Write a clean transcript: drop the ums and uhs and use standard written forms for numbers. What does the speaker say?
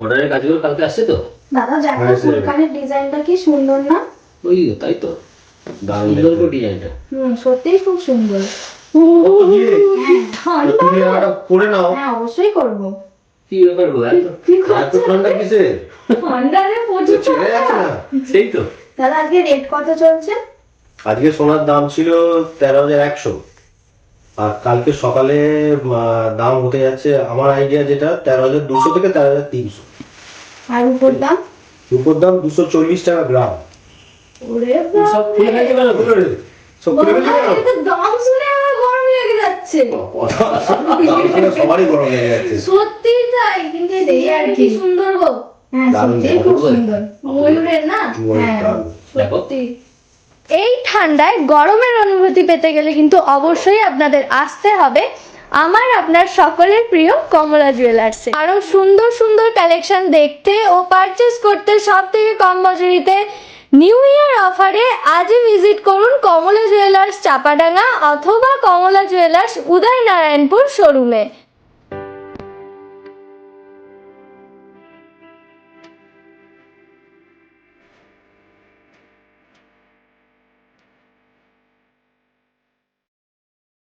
অর্ডারের কাজগুলো কালকে আসছে তো? দাদা দেখো ফুলকানের ডিজাইনটা কি সুন্দর না? ওই তাই তো, সুন্দর করে ডিজাইনটা। সত্যিই খুব সুন্দর। তুমি একটা করে নাও। হ্যাঁ অবশ্যই করবো। কি ব্যাপার গো, এত ঠান্ডা কিসে? ঠান্ডারে প্রচুর ছেড়ে যাচ্ছে না। সেই তো। দাদা আজকে রেট কত চলছে? আজকে সোনার দাম ছিল 13,100, আর কালকে সকালে দাম হতে যাচ্ছে আমার আইডিয়া যেটা 13,200 থেকে 13,300। আর উপর দাম? উপর দাম 240 টাকা গ্রাম। ওরে সব খুলে গেছে কেন? সব খুলে গেছে কেন? বাবা, এটা দাম শুনে আমার গরম লেগে যাচ্ছে। দাম শুনে সবারই গরম লেগে যাচ্ছে। সত্যি তাই, কিন্তু এই ডিজাইন কি সুন্দর গো। হ্যাঁ দারুণ সত্যি খুব দারুণ। সুন্দর। ময়ূরের না? ময়ূর হ্যাঁ দারুণ। সত্যি। এই ঠান্ডায় গরমের অনুভূতি পেতে গেলে কিন্তু অবশ্যই আপনাদের আসতে হবে আমার আপনার সকলের প্রিয় কমলা জুয়েলার্সে। আরো সুন্দর সুন্দর কালেকশন দেখতে ও পারচেস করতে সব থেকে কম মজুরিতে নিউ ইয়ার অফারে আজই ভিজিট করুন কমলা জুয়েলার্স চাপাডাঙ্গা অথবা কমলা জুয়েলার্স উদয়নারায়ণপুর শোরুমে।